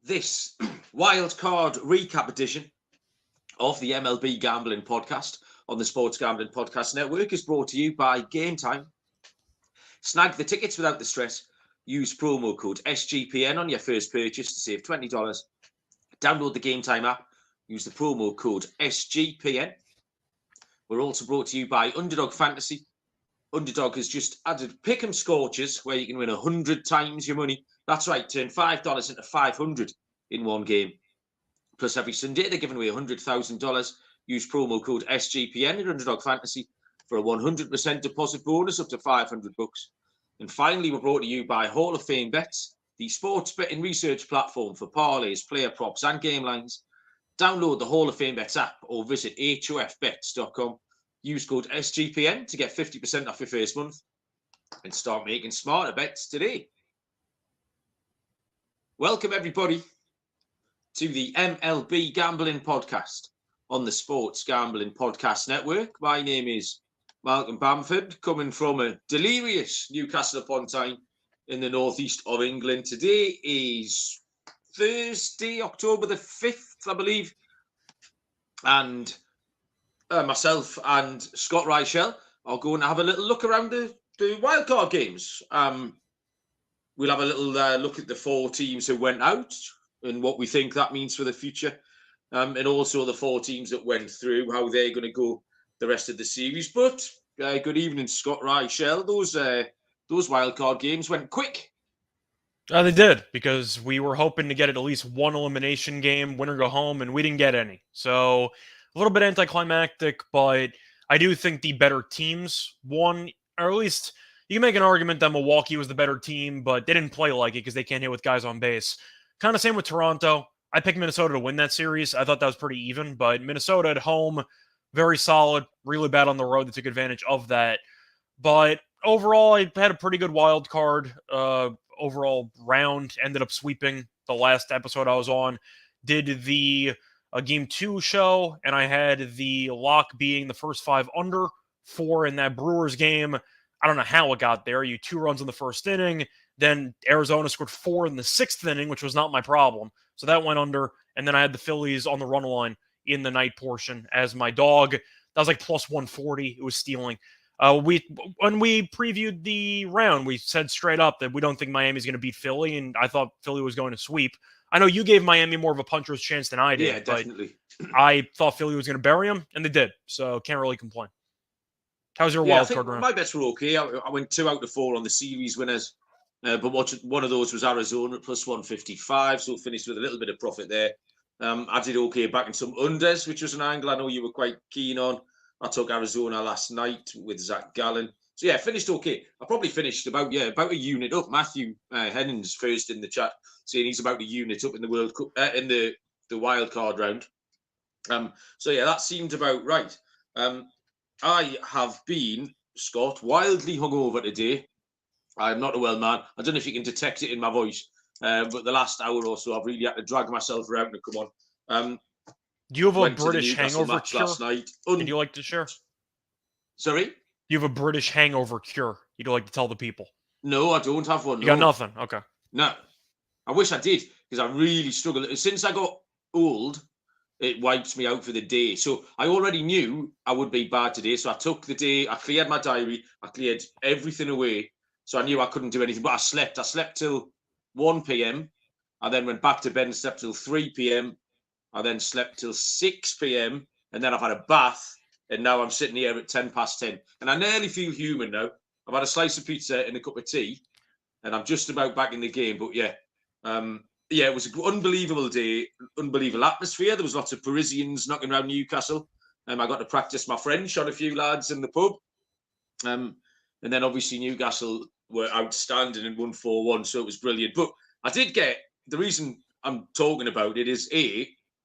This wildcard recap edition of the MLB Gambling Podcast on the Sports Gambling Podcast Network is brought to you by Game Time. Snag the tickets without the stress. Use promo code SGPN on your first purchase to save $20. Download the Game Time app. Use the promo code SGPN. We're also brought to you by Underdog Fantasy. Underdog has just added Pick'em Scorchers, where you can win 100 times your money. That's right, turn $5 into $500 in one game. Plus, every Sunday, they're giving away $100,000. Use promo code SGPN in Underdog Fantasy for a 100% deposit bonus up to $500. And finally, we're brought to you by Hall of Fame Bets, the sports betting research platform for parlays, player props, and game lines. Download the Hall of Fame Bets app or visit hofbets.com. Use code SGPN to get 50% off your first month and start making smarter bets today. Welcome, everybody, to the MLB Gambling Podcast on the Sports Gambling Podcast Network. My name is Malcolm Bamford, coming from a delirious Newcastle upon Tyne in the northeast of England. Today is Thursday, October the 5th, I believe. And myself and Scott Reichel are going to have a little look around the wildcard games. We'll have a little look at the four teams who went out and what we think that means for the future. And also the four teams that went through, how they're going to go the rest of the series. But good evening, Scott Reichel. Those wildcard games went quick. They did, because we were hoping to get at least one elimination game, win or go home, and we didn't get any. So a little bit anticlimactic, but I do think the better teams won, or at least you can make an argument that Milwaukee was the better team, but they didn't play like it because they can't hit with guys on base. Kind of same with Toronto. I picked Minnesota to win that series. I thought that was pretty even, but Minnesota at home, very solid, really bad on the road. They took advantage of that. But overall, I had a pretty good wild card overall round. Ended up sweeping the last episode I was on. Did the Game 2 show, and I had the lock being the first 5 under 4 in that Brewers game. I don't know how it got there. You 2 runs in the first inning. Then Arizona scored 4 in the 6th inning, which was not my problem. So that went under. And then I had the Phillies on the run line in the night portion as my dog. That was like plus 140. It was stealing. When we previewed the round, we said straight up that we don't think Miami's going to beat Philly, and I thought Philly was going to sweep. I know you gave Miami more of a puncher's chance than I did. Yeah, definitely. But I thought Philly was going to bury them, and they did. So can't really complain. How's your wild card round? My bets were okay. I went 2 out of 4 on the series winners, but one of those was Arizona at plus 155, so finished with a little bit of profit there. I did okay back in some unders, which was an angle I know you were quite keen on. I took Arizona last night with Zach Gallen. So, yeah, finished okay. I probably finished about a unit up. Matthew Hennings first in the chat saying he's about a unit up in the World Cup, in the wild card round. So, yeah, that seemed about right. I have been, Scott, wildly hungover today. I'm not a well man. I don't know if you can detect it in my voice, but the last hour or so, I've really had to drag myself around to come on. Do you have a British hangover cure? Last night. Would you like to share? Sorry? Do you have a British hangover cure you'd like to tell the people? No, I don't have one. You got nothing? Okay. No. I wish I did, because I really struggle. Since I got old, it wipes me out for the day. So I already knew I would be bad today. So I took the day, I cleared my diary, I cleared everything away. So I knew I couldn't do anything, but I slept. I slept till 1 p.m. I then went back to bed and slept till 3 p.m. I then slept till 6 p.m. and then I've had a bath, and now I'm sitting here at 10 past 10. And I nearly feel human now. I've had a slice of pizza and a cup of tea, and I'm just about back in the game. But yeah, it was an unbelievable day, unbelievable atmosphere. There was lots of Parisians knocking around Newcastle. I got to practice my French on a few lads in the pub. And then obviously Newcastle were outstanding and won 4-1, so it was brilliant. But I did get, the reason I'm talking about it is,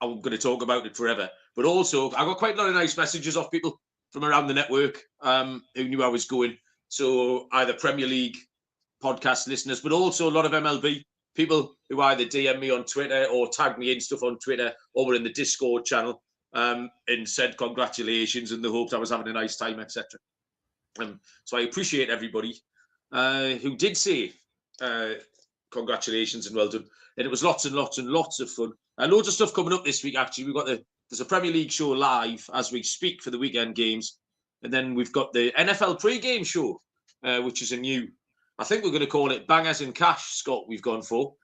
I'm going to talk about it forever. But also, I got quite a lot of nice messages off people from around the network who knew I was going. So either Premier League podcast listeners, but also a lot of MLB people who either DM me on Twitter or tag me in stuff on Twitter or were in the Discord channel and said congratulations and they hoped I was having a nice time, etc. So I appreciate everybody who did say congratulations and well done. and it was lots and lots and lots of fun. Loads of stuff coming up this week, actually. There's a Premier League show live as we speak for the weekend games. And then we've got the NFL pre-game show, which is a new, I think we're going to call it Bangers and Cash, Scott, we've gone for,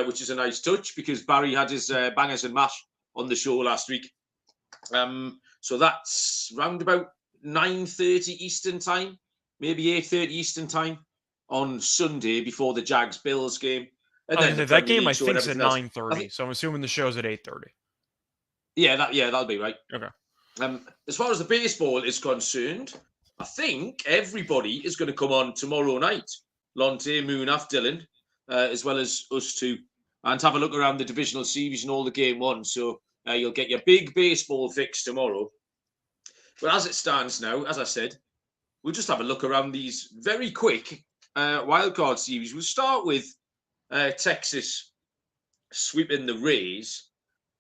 which is a nice touch because Barry had his Bangers and Mash on the show last week. So that's round about 9:30 Eastern time, maybe 8:30 Eastern time on Sunday before the Jags-Bills game. And then that game, I think, is at 9:30, so I'm assuming the show's at 8:30. Yeah, that'll be right. Okay. As far as the baseball is concerned, I think everybody is going to come on tomorrow night. Lonte, Moonaf, Dylan, as well as us two, and have a look around the divisional series and all the game one. So you'll get your big baseball fix tomorrow. But as it stands now, as I said, we'll just have a look around these very quick wildcard series. We'll start with Texas sweeping the Rays.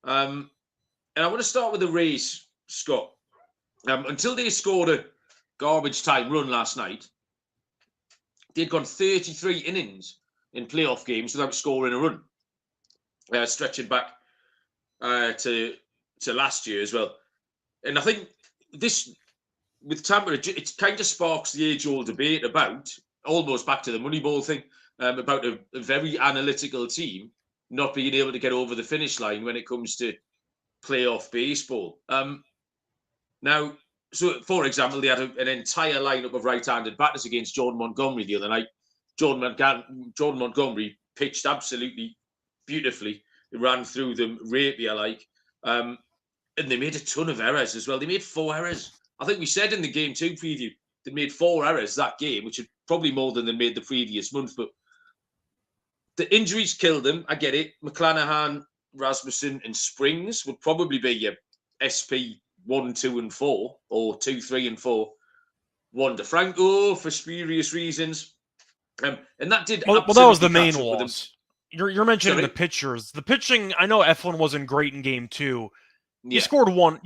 And I want to start with the Rays, Scott. Until they scored a garbage time run last night, they'd gone 33 innings in playoff games without scoring a run, stretching back to last year as well. And I think this, with Tampa, it kind of sparks the age-old debate about, almost back to the Moneyball thing, about a very analytical team not being able to get over the finish line when it comes to playoff baseball. Now, so for example, they had an entire lineup of right-handed batters against Jordan Montgomery the other night. Jordan Montgomery pitched absolutely beautifully. He ran through them rapier-like. And they made a ton of errors as well. They made 4 errors. I think we said in the Game 2 preview, they made 4 errors that game, which is probably more than they made the previous month. But the injuries killed them. I get it. McClanahan, Rasmussen and Springs would probably be your SP 1, 2 and 4, or 2, 3 and 4. Juan DeFranco for spurious reasons. And that did well, that was the main loss. You're mentioning the pitchers. The pitching, I know Eflin wasn't great in Game 2. You scored one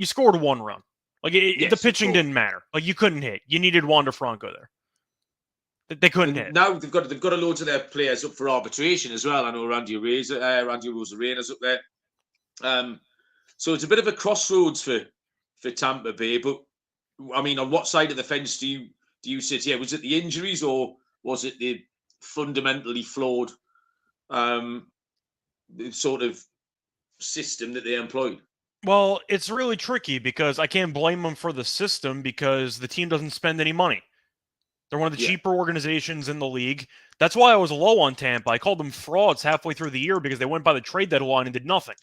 run. Like the pitching didn't matter. Like you couldn't hit. You needed Juan DeFranco there. They couldn't hit. Now they've got a load of their players up for arbitration as well. I know Randy Rosarena's up there. So it's a bit of a crossroads for Tampa Bay. But I mean, on what side of the fence do you sit here? Was it the injuries or was it the fundamentally flawed sort of system that they employed? Well, it's really tricky because I can't blame them for the system because the team doesn't spend any money. They're one of the cheaper organizations in the league. That's why I was low on Tampa. I called them frauds halfway through the year because they went by the trade deadline and did nothing.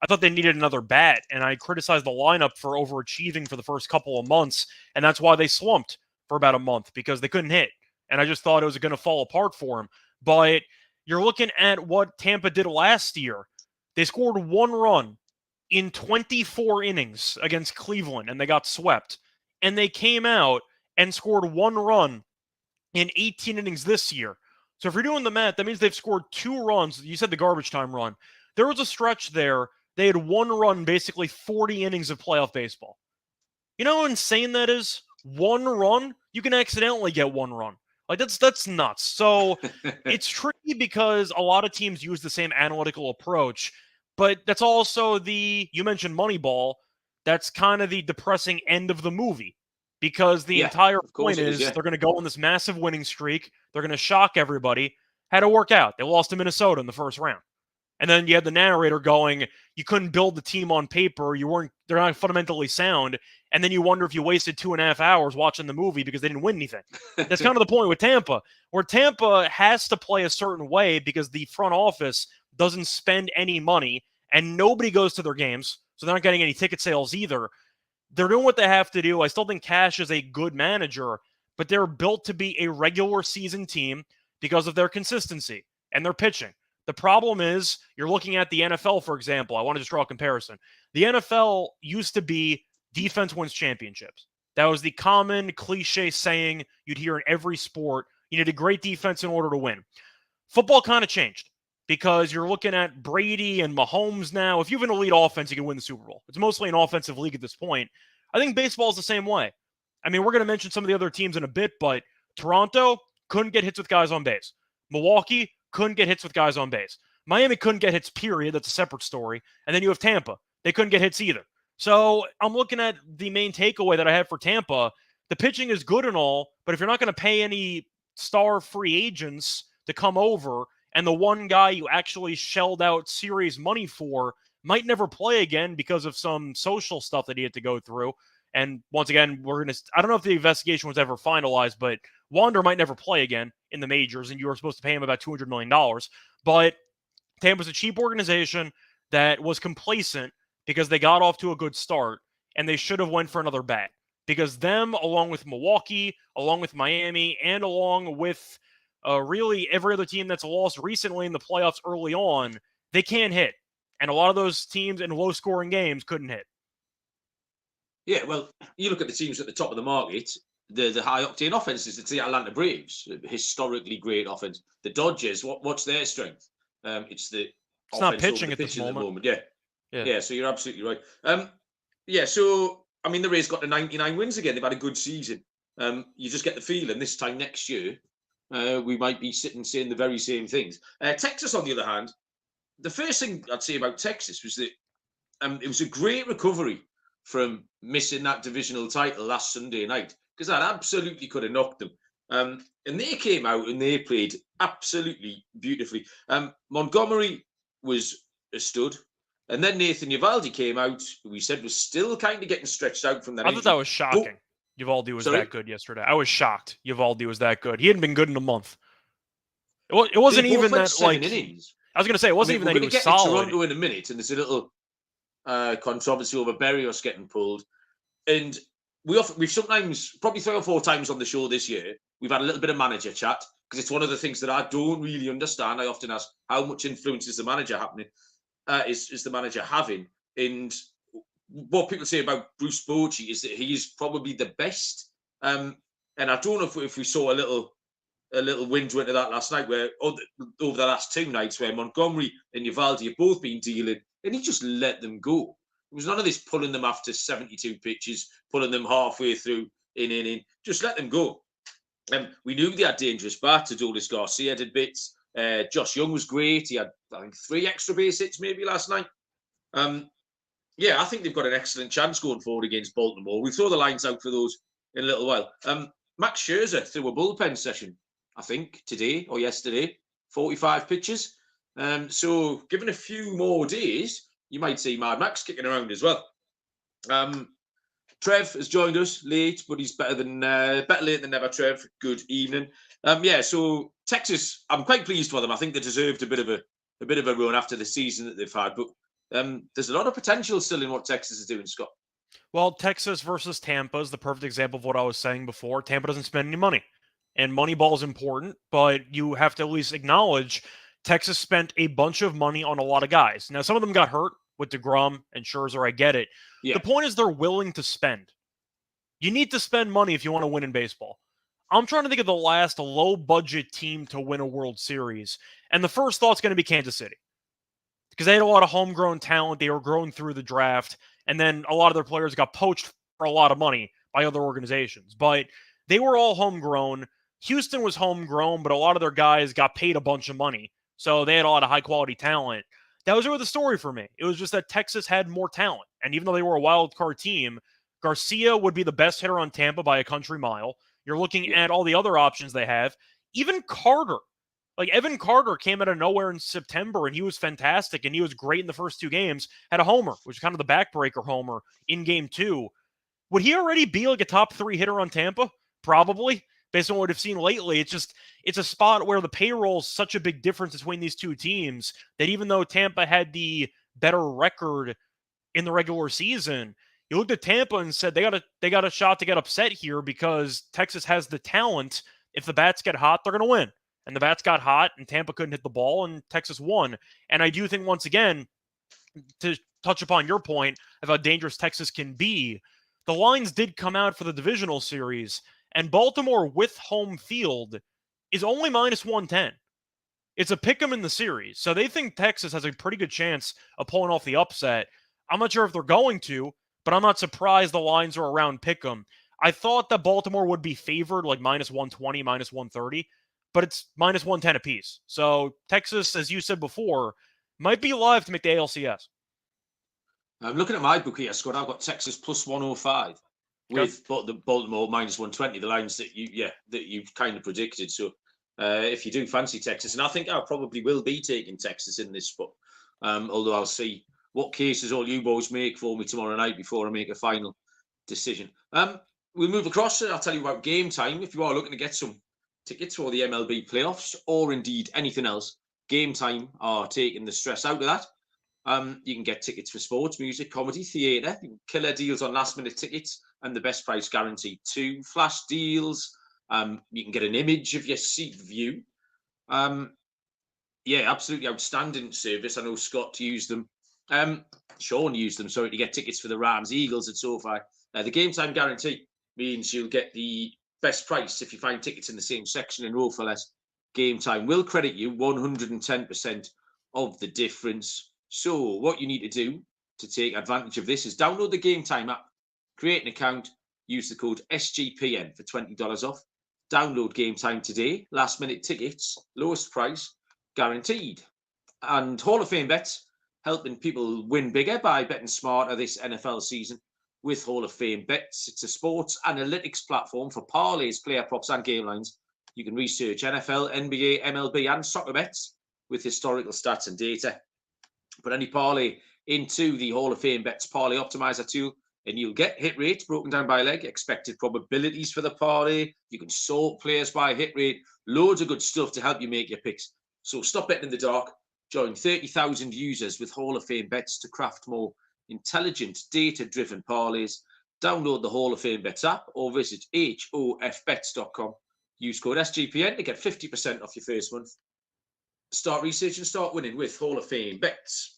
I thought they needed another bat, and I criticized the lineup for overachieving for the first couple of months, and that's why they slumped for about a month because they couldn't hit. And I just thought it was going to fall apart for them. But you're looking at what Tampa did last year. They scored 1 run in 24 innings against Cleveland, and they got swept. And they came out and scored 1 run in 18 innings this year. So if you're doing the math, that means they've scored 2 runs. You said the garbage time run. There was a stretch there. They had 1 run, basically 40 innings of playoff baseball. You know how insane that is? 1 run? You can accidentally get 1 run. Like, that's nuts. So it's tricky because a lot of teams use the same analytical approach. But that's also you mentioned Moneyball, that's kind of the depressing end of the movie. Because the entire point is they're going to go on this massive winning streak. They're going to shock everybody. Had to work out. They lost to Minnesota in the first round. And then you had the narrator going, you couldn't build the team on paper. They're not fundamentally sound. And then you wonder if you wasted 2.5 hours watching the movie because they didn't win anything. That's kind of the point with Tampa, where Tampa has to play a certain way because the front office doesn't spend any money and nobody goes to their games. So they're not getting any ticket sales either. They're doing what they have to do. I still think Cash is a good manager, but they're built to be a regular season team because of their consistency and their pitching. The problem is you're looking at the NFL, for example. I want to just draw a comparison. The NFL used to be defense wins championships. That was the common cliche saying you'd hear in every sport. You need a great defense in order to win. Football kind of changed because you're looking at Brady and Mahomes now. If you have an elite offense, you can win the Super Bowl. It's mostly an offensive league at this point. I think baseball is the same way. I mean, we're going to mention some of the other teams in a bit, but Toronto couldn't get hits with guys on base. Milwaukee couldn't get hits with guys on base. Miami couldn't get hits, period. That's a separate story. And then you have Tampa. They couldn't get hits either. So I'm looking at the main takeaway that I have for Tampa. The pitching is good and all, but if you're not going to pay any star free agents to come over, and the one guy you actually shelled out serious money for might never play again because of some social stuff that he had to go through. And once again, I don't know if the investigation was ever finalized, but Wander might never play again in the majors, and you were supposed to pay him about $200 million. But Tampa's a cheap organization that was complacent because they got off to a good start, and they should have went for another bat. Because them, along with Milwaukee, along with Miami, and along with really every other team that's lost recently in the playoffs early on, they can't hit. And a lot of those teams in low-scoring games couldn't hit. Yeah, well, you look at the teams at the top of the market, the high-octane offenses. It's the Atlanta Braves, historically great offense. The Dodgers, what's their strength? It's not pitching at the moment. Yeah, so you're absolutely right. So, I mean, the Rays got to 99 wins again. They've had a good season. You just get the feeling this time next year, we might be sitting saying the very same things. Texas, on the other hand, the first thing I'd say about Texas was that it was a great recovery from missing that divisional title last Sunday night, because that absolutely could have knocked them. And they came out and they played absolutely beautifully. Montgomery was a stud. And then Nathan Eovaldi came out, who we said was still kind of getting stretched out from that injury. I thought that was shocking. Eovaldi was that good yesterday. I was shocked Eovaldi was that good. He hadn't been good in a month. It wasn't even that, like... Innings. I was going to say, it wasn't even that he was solid. We're going to get to Toronto in a minute, and there's a little controversy over Berrios getting pulled. And we've sometimes, probably 3 or 4 times on the show this year, we've had a little bit of manager chat, because it's one of the things that I don't really understand. I often ask, how much influence is the manager is the manager having? And what people say about Bruce Bochy is that he is probably the best. And I don't know if we saw a little window into that last night, where over the last 2 nights, where Montgomery and Eovaldi have both been dealing, and he just let them go. There was none of this pulling them after 72 pitches, pulling them halfway through in inning. Just let them go. We knew they had dangerous bats. Adolis Garcia did bits. Josh Young was great. He had, I think, 3 extra base hits maybe last night. I think they've got an excellent chance going forward against Baltimore. We'll throw the lines out for those in a little while. Max Scherzer threw a bullpen session, I think, today or yesterday, 45 pitches. So given a few more days, you might see Mad Max kicking around as well. Trev has joined us late, but he's better late than never, Trev. Good evening. So Texas, I'm quite pleased for them. I think they deserved a bit of a run after the season that they've had, but there's a lot of potential still in what Texas is doing, Scott. Well, Texas versus Tampa is the perfect example of what I was saying before. Tampa doesn't spend any money, and Moneyball is important, but you have to at least acknowledge Texas spent a bunch of money on a lot of guys. Now, some of them got hurt with DeGrom and Scherzer. I get it. Yeah. The point is they're willing to spend. You need to spend money if you want to win in baseball. I'm trying to think of the last low-budget team to win a World Series, and the first thought's going to be Kansas City, because they had a lot of homegrown talent. They were growing through the draft, and then a lot of their players got poached for a lot of money by other organizations. But they were all homegrown. Houston was homegrown, but a lot of their guys got paid a bunch of money, so they had a lot of high-quality talent. That was really the story for me. It was just that Texas had more talent, and even though they were a wild card team, Garcia would be the best hitter on Tampa by a country mile. You're looking at all the other options they have. Even Carter. Like, Evan Carter came out of nowhere in September, and he was fantastic, and he was great in the first 2 games. Had a homer, which is kind of the backbreaker homer in Game 2. Would he already be like a top 3 hitter on Tampa? Probably, based on what we've seen lately. It's a spot where the payroll is such a big difference between these 2 teams that even though Tampa had the better record in the regular season, you looked at Tampa and said they got a shot to get upset here because Texas has the talent. If the bats get hot, they're going to win. And the bats got hot, and Tampa couldn't hit the ball, and Texas won. And I do think, once again, to touch upon your point of how dangerous Texas can be, the lines did come out for the divisional series, and Baltimore with home field is only -110. It's a pick 'em in the series. So they think Texas has a pretty good chance of pulling off the upset. I'm not sure if they're going to, but I'm not surprised the lines are around pick 'em. I thought that Baltimore would be favored like -120, -130. but it's minus 110 apiece. So Texas, as you said before, might be live to make the ALCS. I'm looking at my book here, Scott. I've got Texas plus 105 with the Baltimore minus 120, the lines that you've kind of predicted. So if you do fancy Texas, and I think I probably will be taking Texas in this spot, although I'll see what cases all you boys make for me tomorrow night before I make a final decision. We'll move across. I'll tell you about game time. If you are looking to get some tickets for the MLB playoffs or indeed anything else, game time are taking the stress out of that. You can get tickets for sports, music, comedy, theatre, killer deals on last-minute tickets, and the best price guaranteed too. Flash deals. You can get an image of your seat view. Absolutely outstanding service. I know Scott used them. Sean used them, sorry, to get tickets for the Rams, Eagles at SoFi. The game time guarantee means you'll get the best price if you find tickets in the same section in row for less. Game time will credit you 110% of the difference. So what you need to do to take advantage of this is download the Game Time app, create an account, use the code SGPN for $20 off. Download Game Time today. Last minute tickets, lowest price, guaranteed. And Hall of Fame bets, helping people win bigger by betting smarter this NFL season with Hall of Fame bets. It's a sports analytics platform for parlays, player props, and game lines. You can research NFL, NBA, MLB, and soccer bets with historical stats and data. Put any parlay into the Hall of Fame bets parlay optimizer tool, and you'll get hit rates broken down by leg, expected probabilities for the parlay. You can sort players by hit rate, loads of good stuff to help you make your picks. So stop betting in the dark. Join 30,000 users with Hall of Fame bets to craft more intelligent, data-driven parlays. Download the Hall of Fame bets app or visit hofbets.com. Use code SGPN to get 50% off your first month. Start research and start winning with Hall of Fame bets.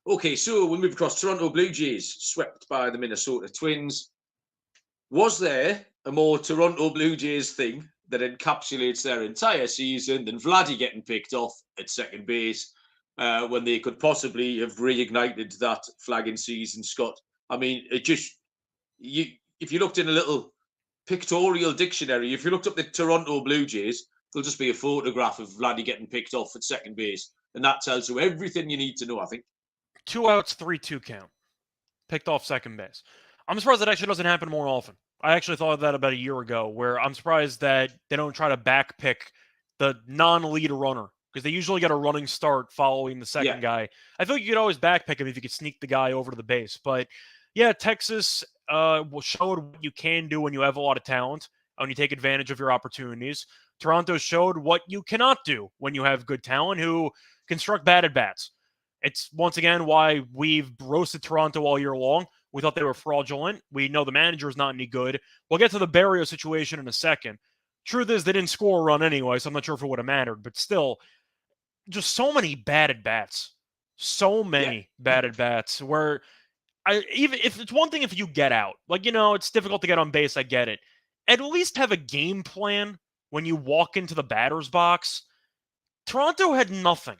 Okay, so we'll move across. Toronto Blue Jays swept by the Minnesota Twins. Was there a more Toronto Blue Jays thing that encapsulates their entire season than Vladdy getting picked off at second base when they could possibly have reignited that flagging season, Scott? I mean, if you looked in a little pictorial dictionary, if you looked up the Toronto Blue Jays, there'll just be a photograph of Vladdy getting picked off at second base. And that tells you everything you need to know, I think. 2 outs, 3-2 count. Picked off second base. I'm surprised that actually doesn't happen more often. I actually thought of that about a year ago, where I'm surprised that they don't try to backpick the non-lead runner, because they usually get a running start following the second guy. I feel like you could always backpick him if you could sneak the guy over to the base. But yeah, Texas showed what you can do when you have a lot of talent, when you take advantage of your opportunities. Toronto showed what you cannot do when you have good talent who construct bad at-bats. It's, once again, why we've roasted Toronto all year long. We thought they were fraudulent. We know the manager is not any good. We'll get to the Barrios situation in a second. Truth is, they didn't score a run anyway, so I'm not sure if it would have mattered. But still, just so many bad at-bats. So many bad at-bats where even if it's one thing if you get out. Like, it's difficult to get on base, I get it. At least have a game plan when you walk into the batter's box. Toronto had nothing.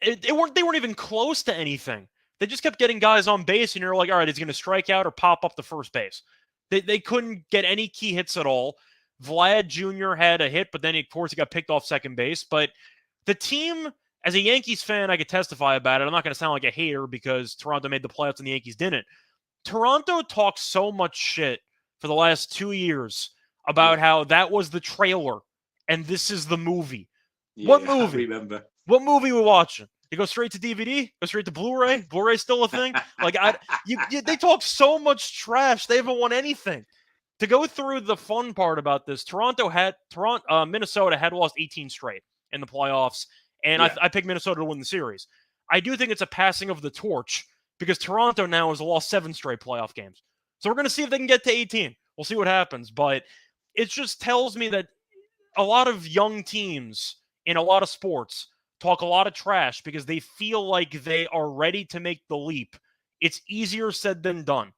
They weren't even close to anything. They just kept getting guys on base, and you're like, all right, he's going to strike out or pop up the first base. They couldn't get any key hits at all. Vlad Jr. had a hit, but then, of course, he got picked off second base. But the team, as a Yankees fan, I could testify about it. I'm not going to sound like a hater because Toronto made the playoffs and the Yankees didn't. Toronto talked so much shit for the last 2 years about how that was the trailer and this is the movie. What movie? I remember. What movie we watching? You go straight to DVD? Go straight to Blu-ray? Blu-ray's still a thing? Like, they talk so much trash. They haven't won anything. To go through the fun part about this, Minnesota had lost 18 straight in the playoffs, and I picked Minnesota to win the series. I do think it's a passing of the torch because Toronto now has lost 7 straight playoff games. So we're going to see if they can get to 18. We'll see what happens, but it just tells me that a lot of young teams in a lot of sports talk a lot of trash because they feel like they are ready to make the leap. It's easier said than done.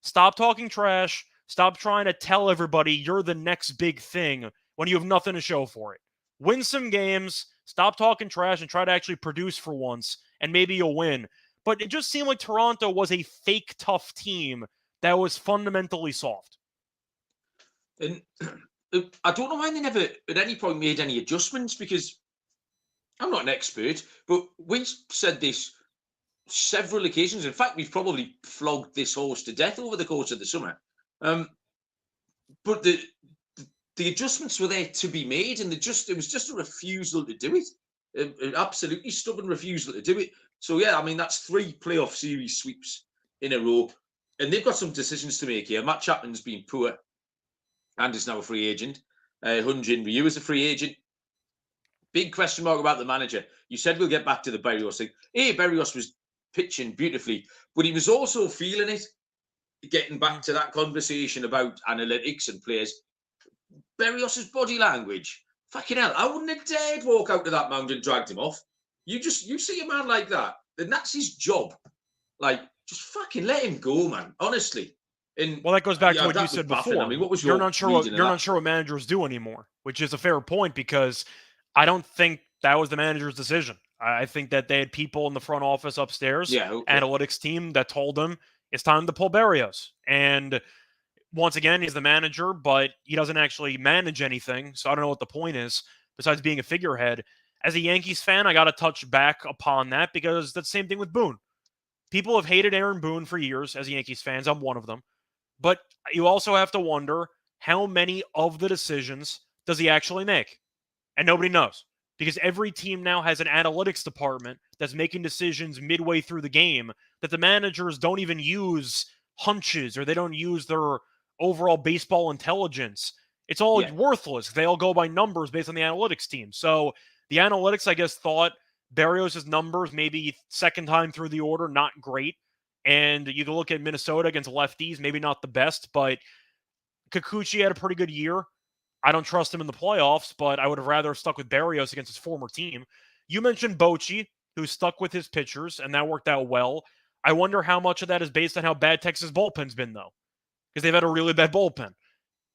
Stop talking trash. Stop trying to tell everybody you're the next big thing when you have nothing to show for it. Win some games, stop talking trash, and try to actually produce for once, and maybe you'll win. But it just seemed like Toronto was a fake tough team that was fundamentally soft. And I don't know why they never at any point made any adjustments, because I'm not an expert, but we've said this several occasions. In fact, we've probably flogged this horse to death over the course of the summer. But the adjustments were there to be made, and it was just a refusal to do it. An absolutely stubborn refusal to do it. So yeah, I mean, that's 3 playoff series sweeps in a row, and they've got some decisions to make here. Matt Chapman's been poor and is now a free agent. Hyun-Jin Ryu is a free agent. Big question mark about the manager. You said we'll get back to the Berrios thing. Berrios was pitching beautifully, but he was also feeling it. Getting back to that conversation about analytics and players, Berrios' body language. Fucking hell, I wouldn't have dared walk out to that mound and dragged him off. You see a man like that, and that's his job. Like, just fucking let him go, man. Honestly. And well, that goes back to what you said before. I mean, what was you're not sure what managers do anymore, which is a fair point, because I don't think that was the manager's decision. I think that they had people in the front office upstairs, analytics team, that told them it's time to pull Berrios. And once again, he's the manager, but he doesn't actually manage anything. So I don't know what the point is, besides being a figurehead. As a Yankees fan, I got to touch back upon that, because that's the same thing with Boone. People have hated Aaron Boone for years as Yankees fans. I'm one of them. But you also have to wonder, how many of the decisions does he actually make? And nobody knows, because every team now has an analytics department that's making decisions midway through the game that the managers don't even use hunches, or they don't use their overall baseball intelligence. It's all worthless. They all go by numbers based on the analytics team. So the analytics, I guess, thought Berrios' numbers, maybe second time through the order, not great. And you can look at Minnesota against lefties, maybe not the best, but Kikuchi had a pretty good year. I don't trust him in the playoffs, but I would have rather stuck with Berrios against his former team. You mentioned Bochy, who stuck with his pitchers, and that worked out well. I wonder how much of that is based on how bad Texas' bullpen's been, though, because they've had a really bad bullpen,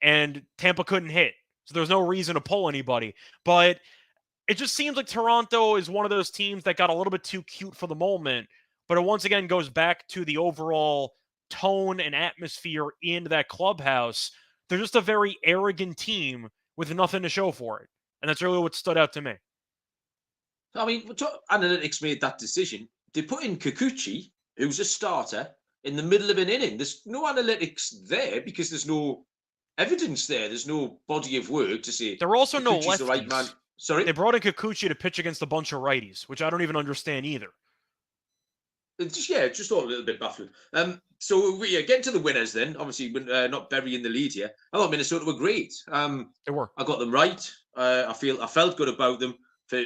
and Tampa couldn't hit, so there's no reason to pull anybody. But it just seems like Toronto is one of those teams that got a little bit too cute for the moment, but it once again goes back to the overall tone and atmosphere in that clubhouse. They're just a very arrogant team with nothing to show for it. And that's really what stood out to me. I mean, analytics made that decision. They put in Kikuchi, who's a starter, in the middle of an inning. There's no analytics there because there's no evidence there. There's no body of work to say. There were also no lefties. The right man. Sorry? They brought in Kikuchi to pitch against a bunch of righties, which I don't even understand either. Just all a little bit baffled. So we get to the winners then. Obviously, not burying the lead here. I thought Minnesota were great. They were. I got them right. I felt good about them for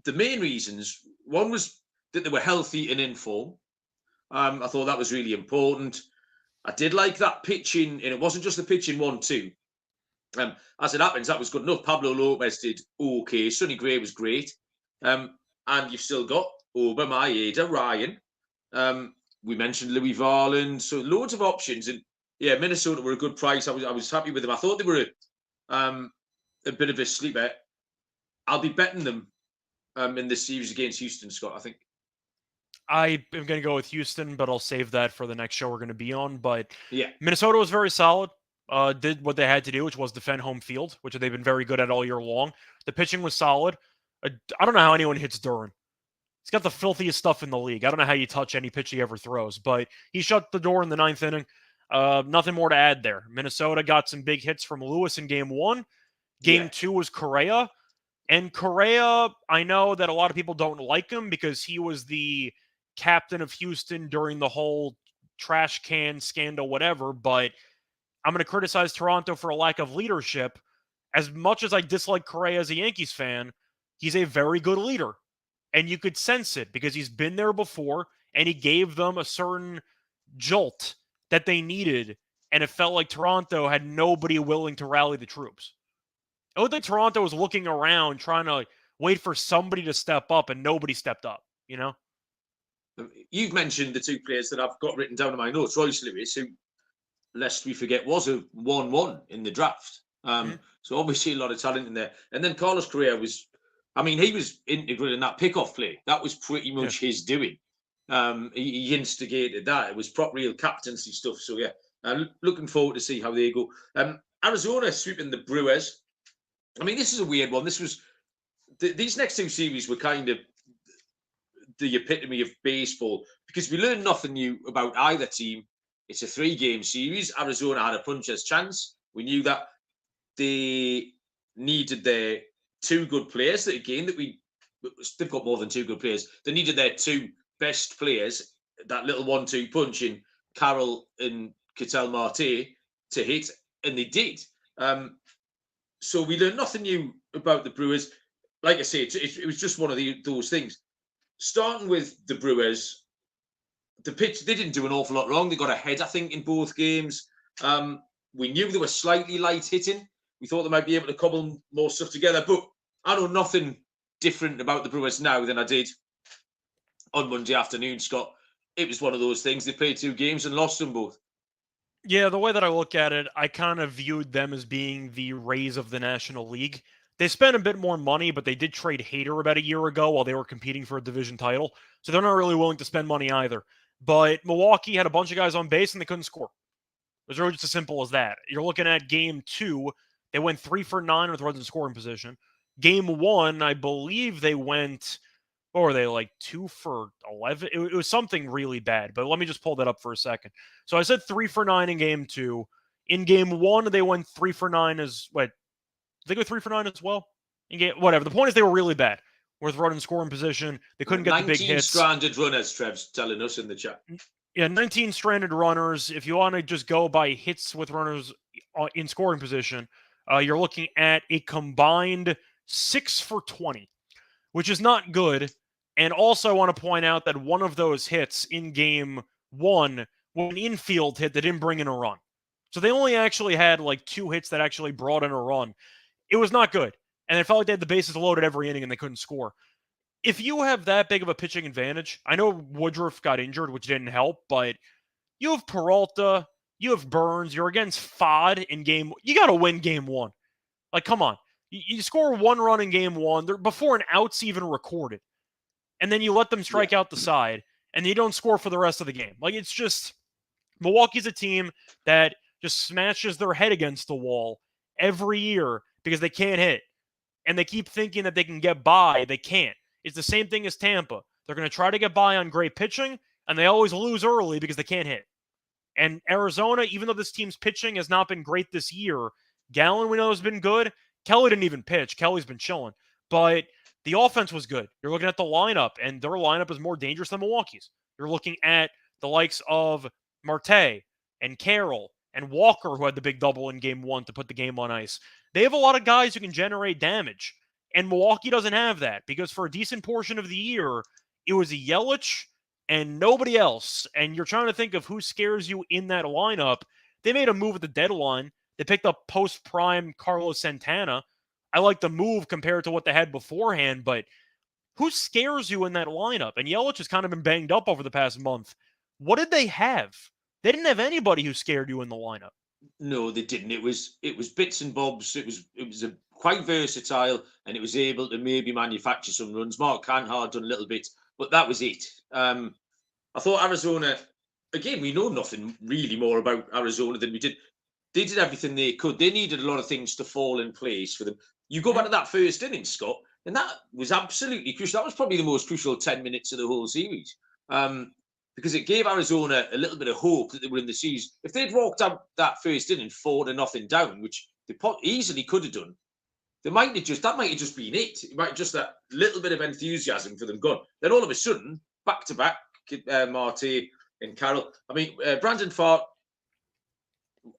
the main reasons. One was that they were healthy and in form. I thought that was really important. I did like that pitching, and it wasn't just the pitching 1-2. As it happens, that was good enough. Pablo Lopez did okay. Sonny Gray was great. And you've still got Oba, Maeda, Ryan. We mentioned Louis Varland. So loads of options. And yeah, Minnesota were a good price. I was happy with them. I thought they were a bit of a sleeper. I'll be betting them in this series against Houston, Scott, I think. I am going to go with Houston, but I'll save that for the next show we're going to be on. But yeah, Minnesota was very solid. Did what they had to do, which was defend home field, which they've been very good at all year long. The pitching was solid. I don't know how anyone hits Duran. He's got the filthiest stuff in the league. I don't know how you touch any pitch he ever throws, but he shut the door in the 9th inning. Nothing more to add there. Minnesota got some big hits from Lewis in game 1. Game 2 was Correa. And Correa, I know that a lot of people don't like him because he was the captain of Houston during the whole trash can scandal, whatever, but I'm going to criticize Toronto for a lack of leadership. As much as I dislike Correa as a Yankees fan, he's a very good leader. And you could sense it because he's been there before and he gave them a certain jolt that they needed. And it felt like Toronto had nobody willing to rally the troops. It looked like Toronto was looking around trying to wait for somebody to step up and nobody stepped up, you know? You've mentioned the 2 players that I've got written down in my notes. Royce Lewis, who, lest we forget, was a 1-1 in the draft. So obviously a lot of talent in there. And then Carlos Correa was, I mean, he was integral in that pickoff play. That was pretty much his doing. He instigated that. It was proper real captaincy stuff. So yeah, looking forward to see how they go. Arizona sweeping the Brewers. I mean, this is a weird one. This was these next two series were kind of the epitome of baseball because we learned nothing new about either team. It's a 3-game series. Arizona had a puncher's chance. We knew that they needed their 2 good players. That again, they've got more than 2 good players. They needed their 2 best players. That little 1-2 punch in Carroll and Ketel Marte to hit, and they did. So we learned nothing new about the Brewers. Like I say, it was just one of those things. Starting with the Brewers, the pitch, they didn't do an awful lot wrong. They got ahead, I think, in both games. We knew they were slightly light hitting. We thought they might be able to cobble more stuff together. But I know nothing different about the Brewers now than I did on Monday afternoon, Scott. It was one of those things. They played 2 games and lost them both. Yeah, the way that I look at it, I kind of viewed them as being the Rays of the National League. They spent a bit more money, but they did trade Hader about a year ago while they were competing for a division title. So they're not really willing to spend money either. But Milwaukee had a bunch of guys on base and they couldn't score. It was really just as simple as that. You're looking at game 2, they went 3 for 9 with runners in scoring position. Game 1, I believe they went, what were they, like 2 for 11? It was something really bad, but let me just pull that up for a second. So I said 3 for 9 in game 2. In game 1, they went 3 for 9 as, did they go 3 for 9 as well? In game, whatever. The point is they were really bad with running scoring position. They couldn't get the big hits. 19 stranded runners, Trev's telling us in the chat. Yeah, 19 stranded runners. If you want to just go by hits with runners in scoring position, you're looking at a combined 6 for 20, which is not good. And also I want to point out that one of those hits in game 1 was an infield hit that didn't bring in a run. So they only actually had like 2 hits that actually brought in a run. It was not good. And it felt like they had the bases loaded every inning and they couldn't score. If you have that big of a pitching advantage, I know Woodruff got injured, which didn't help, but you have Peralta, you have Burns, you're against Fod in game. You got to win game 1. Like, come on. You score 1 run in game 1 before an out's even recorded. And then you let them strike out the side, and you don't score for the rest of the game. Like, it's just, Milwaukee's a team that just smashes their head against the wall every year because they can't hit. And they keep thinking that they can get by. They can't. It's the same thing as Tampa. They're going to try to get by on great pitching, and they always lose early because they can't hit. And Arizona, even though this team's pitching has not been great this year, Gallen, we know, has been good. Kelly didn't even pitch. Kelly's been chilling. But the offense was good. You're looking at the lineup, and their lineup is more dangerous than Milwaukee's. You're looking at the likes of Marte and Carroll and Walker, who had the big double in game 1 to put the game on ice. They have a lot of guys who can generate damage. And Milwaukee doesn't have that because for a decent portion of the year, it was a Yelich and nobody else. And you're trying to think of who scares you in that lineup. They made a move at the deadline. They picked up post-prime Carlos Santana. I like the move compared to what they had beforehand, but who scares you in that lineup? And Yelich has kind of been banged up over the past month. What did they have? They didn't have anybody who scared you in the lineup. No, they didn't. It was bits and bobs. It was a quite versatile, and it was able to maybe manufacture some runs. Mark Canhard done a little bit, but that was it. I thought Arizona, again, we know nothing really more about Arizona than we did. They did everything they could. They needed a lot of things to fall in place for them. You go back to that first inning, Scott, and that was absolutely crucial. That was probably the most crucial 10 minutes of the whole series. Because it gave Arizona a little bit of hope that they were in the series. If they'd walked out that first inning 4-0 down, which they easily could have done, that might have just been it. It might have just that little bit of enthusiasm for them gone. Then all of a sudden, back to back, Marte and Carroll. I mean, Brandon Pfaadt,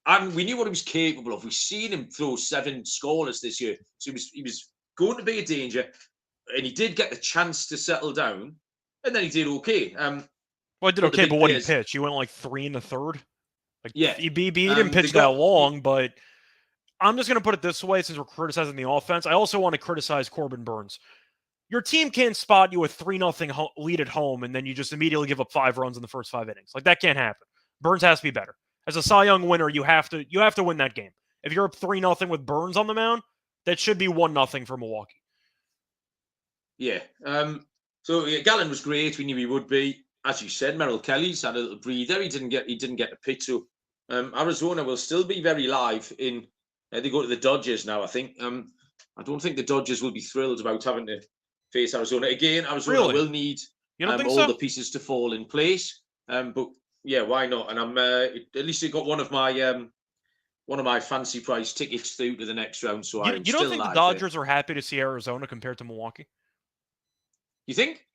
and we knew what he was capable of. We've seen him throw 7 scoreless this year, so he was going to be a danger, and he did get the chance to settle down, and then he did okay. Well, he did okay, but what did he pitch? He went like 3 1/3. Like, yeah, he didn't pitch that long, but I'm just going to put it this way since we're criticizing the offense. I also want to criticize Corbin Burns. Your team can't spot you a 3-0 lead at home, and then you just immediately give up 5 runs in the first 5 innings. Like, that can't happen. Burns has to be better. As a Cy Young winner, you have to win that game. If you're up 3-0 with Burns on the mound, that should be 1-0 for Milwaukee. Yeah. So Gallen was great. We knew he would be. As you said, Merrill Kelly's had a little breather. He didn't get the pitch. So Arizona will still be very live in They go to the Dodgers now, I think. I don't think the Dodgers will be thrilled about having to face Arizona. Again, Arizona Really? will need You don't think all so? the pieces to fall in place. But yeah, why not? And I'm at least I got one of my fancy price tickets through to the next round, so I'm You don't still think the alive there. Dodgers are happy to see Arizona compared to Milwaukee? You think?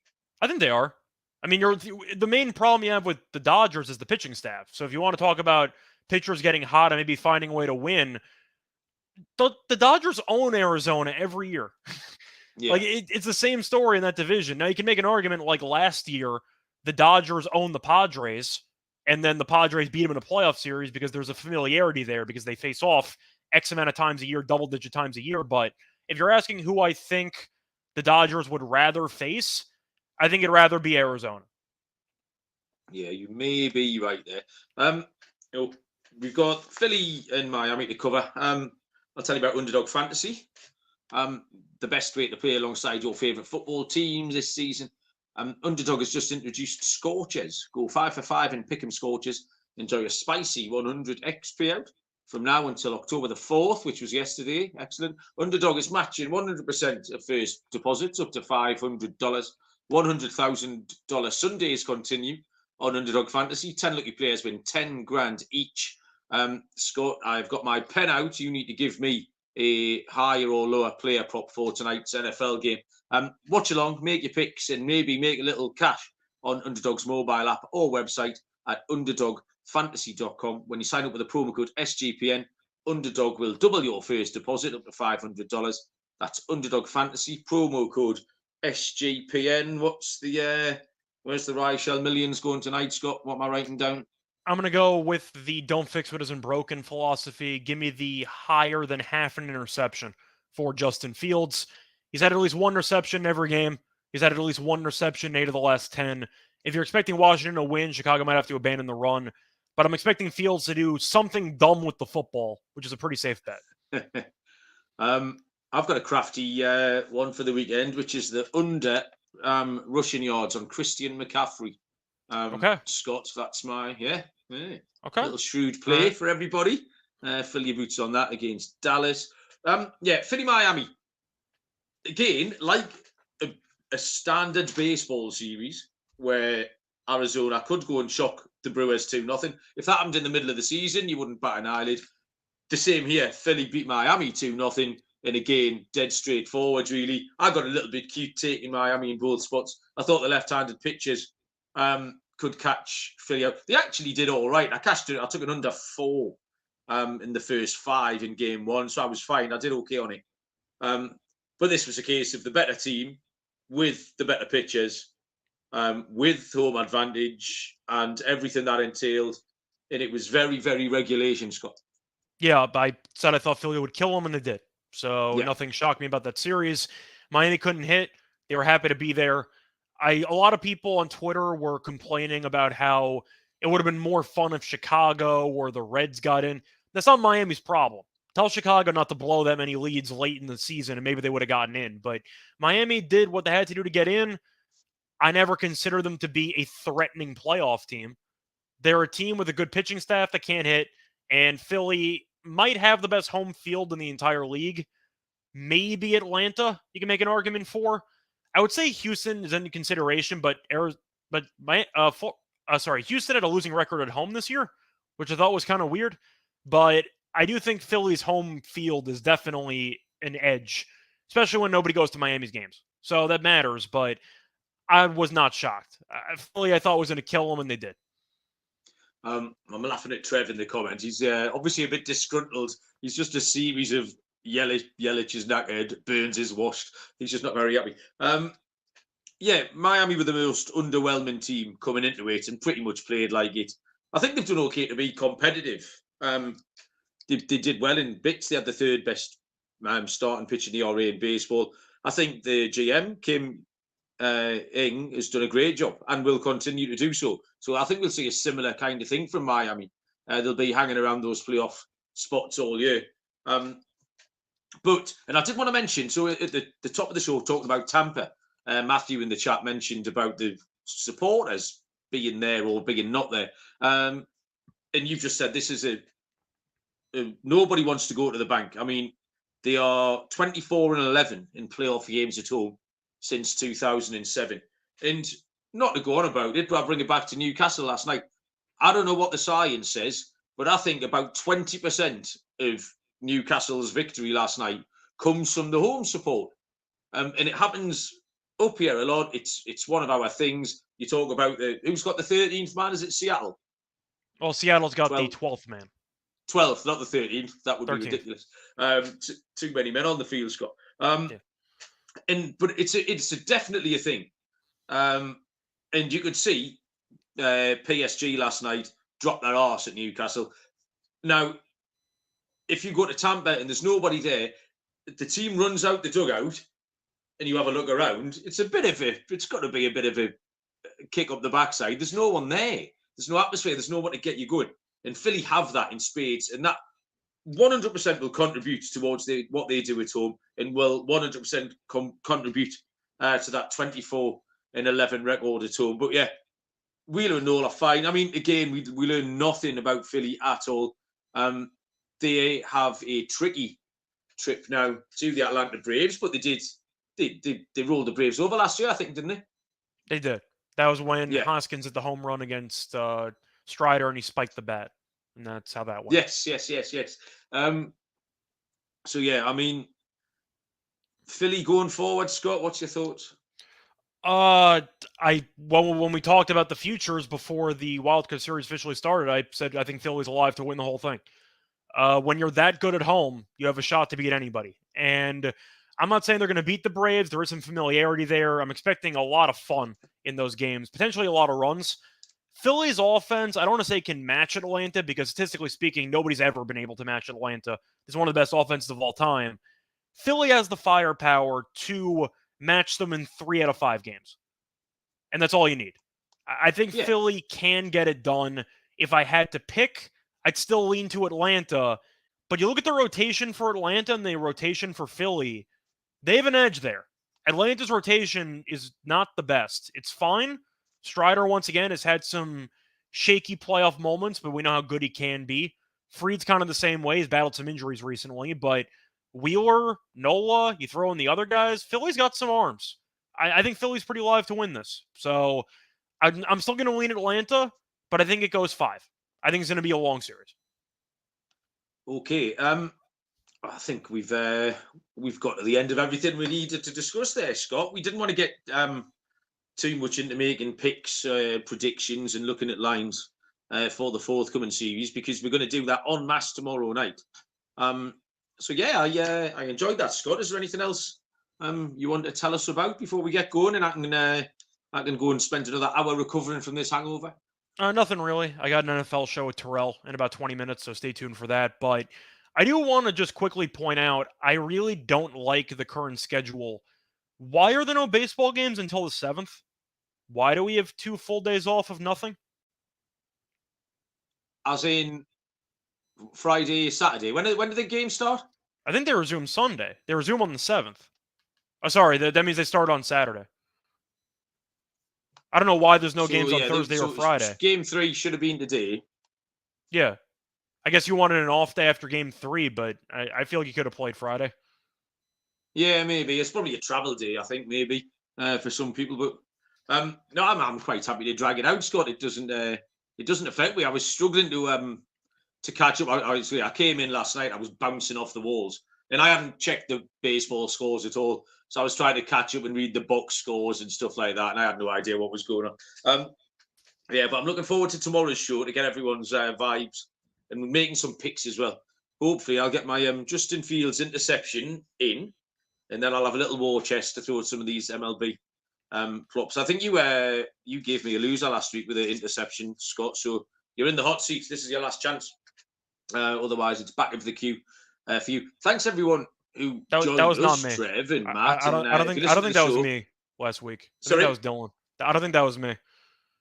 I think they are. I mean, the main problem you have with the Dodgers is the pitching staff. So if you want to talk about pitchers getting hot and maybe finding a way to win, the Dodgers own Arizona every year. Yeah. Like it's the same story in that division. Now you can make an argument like last year, the Dodgers own the Padres, and then the Padres beat them in a playoff series because there's a familiarity there because they face off X amount of times a year, double-digit times a year. But if you're asking who I think the Dodgers would rather face, I think it'd rather be Arizona. Yeah, you may be right there. We've got Philly and Miami to cover. I'll tell you about Underdog Fantasy. The best way to play alongside your favourite football teams this season. Underdog has just introduced Scorchers. Go 5 for 5 in Pick'em Scorchers. Enjoy a spicy 100x payout from now until October the 4th, which was yesterday. Excellent. Underdog is matching 100% of first deposits up to $500. $100,000 Sundays continue on Underdog Fantasy. 10 lucky players win 10 grand each. Scott, I've got my pen out. You need to give me a higher or lower player prop for tonight's NFL game. Watch along, make your picks, and maybe make a little cash on Underdog's mobile app or website at underdogfantasy.com. When you sign up with the promo code SGPN, Underdog will double your first deposit up to $500. That's Underdog Fantasy, promo code SGPN. Where's the Reichel millions going tonight, Scott? What am I writing down? I'm going to go with the don't fix what isn't broken philosophy. Give me the higher than half an interception for Justin Fields. He's had at least one reception every game. He's had at least one reception 8 of the last 10. If you're expecting Washington to win, Chicago might have to abandon the run. But I'm expecting Fields to do something dumb with the football, which is a pretty safe bet. I've got a crafty one for the weekend, which is the under rushing yards on Christian McCaffrey. Okay. Scott, that's my okay. Little shrewd play for everybody. Fill your boots on that against Dallas. Philly Miami. Again, like a standard baseball series where Arizona could go and shock the Brewers 2-0. If that happened in the middle of the season, you wouldn't bat an eyelid. The same here. Philly beat Miami 2-0. And again, dead straightforward, really. I got a little bit cute taking Miami in both spots. I thought the left-handed pitchers could catch Philly out. They actually did all right. I took an under 4 in the first 5 in game 1, so I was fine. I did okay on it. But this was a case of the better team with the better pitchers, with home advantage and everything that entailed. And it was very, very regulation, Scott. Yeah, I said I thought Philly would kill them, and they did. So nothing shocked me about that series. Miami couldn't hit. They were happy to be there. A lot of people on Twitter were complaining about how it would have been more fun if Chicago or the Reds got in. That's not Miami's problem. Tell Chicago not to blow that many leads late in the season, and maybe they would have gotten in. But Miami did what they had to do to get in. I never consider them to be a threatening playoff team. They're a team with a good pitching staff that can't hit, and Philly might have the best home field in the entire league. Maybe Atlanta, you can make an argument for. I would say Houston is in consideration, but Houston had a losing record at home this year, which I thought was kind of weird. But I do think Philly's home field is definitely an edge, especially when nobody goes to Miami's games. So that matters, but I was not shocked. Philly, I thought, was going to kill them, and they did. I'm laughing at Trev in the comments. He's obviously a bit disgruntled. He's just a series of Yelich is knackered, Burns is washed. He's just not very happy. Miami were the most underwhelming team coming into it and pretty much played like it. I think they've done okay to be competitive. They did well in bits. They had the third best starting pitch in the ERA in baseball. I think the GM, Kim Ng, has done a great job and will continue to do so. So I think we'll see a similar kind of thing from Miami. They'll be hanging around those playoff spots all year. And I did want to mention, so at the top of the show, talking about Tampa, Matthew in the chat mentioned about the supporters being there or being not there. And you've just said this is nobody wants to go to the bank. I mean, they are 24-11 in playoff games at home since 2007. And not to go on about it, but I'll bring it back to Newcastle last night. I don't know what the science says, but I think about 20% of Newcastle's victory last night comes from the home support. And it happens up here a lot. It's one of our things. You talk about who's got the 13th man? Is it Seattle? Well, Seattle's got 12th. the 12th man. 12th, not the 13th. That would 13th. be ridiculous. Too many men on the field, Scott. But it's definitely a thing. And you could see PSG last night drop their arse at Newcastle. Now, if you go to Tampa and there's nobody there, the team runs out the dugout and you have a look around, it's got to be a bit of a kick up the backside. There's no one there. There's no atmosphere. There's no one to get you going. And Philly have that in spades. And that 100% will contribute towards what they do at home and will 100% contribute to that 24-11 record at home. But yeah, Wheeler and Noel are fine. I mean, again, we learn nothing about Philly at all. They have a tricky trip now to the Atlanta Braves, but they rolled the Braves over last year, I think, didn't they? They did. That was when Hoskins hit the home run against Strider and he spiked the bat. And that's how that went. Yes. So, yeah, I mean, Philly going forward, Scott, what's your thoughts? When we talked about the futures before the Wildcard Series officially started, I said I think Philly's alive to win the whole thing. When you're that good at home, you have a shot to beat anybody. And I'm not saying they're going to beat the Braves. There is some familiarity there. I'm expecting a lot of fun in those games, potentially a lot of runs. Philly's offense, I don't want to say can match Atlanta because statistically speaking, nobody's ever been able to match Atlanta. It's one of the best offenses of all time. Philly has the firepower to match them in 3 out of 5 games. And that's all you need. I think Philly can get it done. If I had to pick, I'd still lean to Atlanta. But you look at the rotation for Atlanta and the rotation for Philly, they have an edge there. Atlanta's rotation is not the best. It's fine. Strider, once again, has had some shaky playoff moments, but we know how good he can be. Fried's kind of the same way. He's battled some injuries recently, but Wheeler, Nola, you throw in the other guys, Philly's got some arms. I think Philly's pretty live to win this. So I'm still going to lean Atlanta, but I think it goes 5. I think it's going to be a long series. Okay. I think we've got to the end of everything we needed to discuss there, Scott. We didn't want to get too much into making picks, predictions, and looking at lines for the forthcoming series because we're going to do that en masse tomorrow night. So yeah, I enjoyed that, Scott. Is there anything else you want to tell us about before we get going, and I can go and spend another hour recovering from this hangover? Nothing really. I got an NFL show with Terrell in about 20 minutes, so stay tuned for that. But I do want to just quickly point out, I really don't like the current schedule. Why are there no baseball games until the 7th? Why do we have 2 full days off of nothing? As in Friday, Saturday. When do the games start? I think they resume Sunday. They resume on the 7th. Oh, sorry, that means they start on Saturday. I don't know why there's no games on Thursday or Friday. Game 3 should have been today. Yeah. I guess you wanted an off day after Game 3, but I feel like you could have played Friday. Yeah, maybe. It's probably a travel day, I think, maybe, for some people. But no, I'm quite happy to drag it out, Scott. It doesn't affect me. I was struggling to catch up. I came in last night. I was bouncing off the walls. And I haven't checked the baseball scores at all. So I was trying to catch up and read the box scores and stuff like that. And I had no idea what was going on. Yeah, but I'm looking forward to tomorrow's show to get everyone's vibes and making some picks as well. Hopefully, I'll get my Justin Fields interception in. And then I'll have a little war chest to throw at some of these MLB props. I think you gave me a loser last week with an interception, Scott. So you're in the hot seat. This is your last chance. Otherwise, it's back of the queue for you. Thanks, everyone who joined that was us, not me. Trev and Matt. I don't think that was me last week. I think that was Dylan. I don't think that was me. Are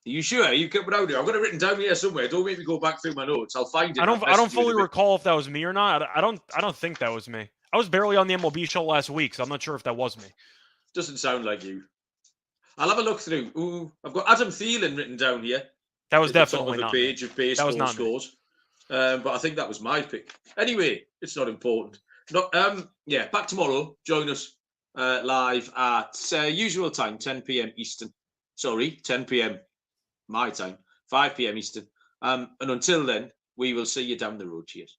you sure? You kept out here. I've got it written down here somewhere. Don't make me go back through my notes. I'll find it. I don't fully recall if that was me or not. I don't think that was me. I was barely on the MLB show last week, so I'm not sure if that was me. Doesn't sound like you. I'll have a look through. Ooh, I've got Adam Thielen written down here. That was definitely not page me. Of baseball that was not scores. But I think that was my pick. Anyway, it's not important. Yeah, back tomorrow. Join us live at usual time, 10 p.m. Eastern. Sorry, 10 p.m. my time, 5 p.m. Eastern. And until then, we will see you down the road. Cheers.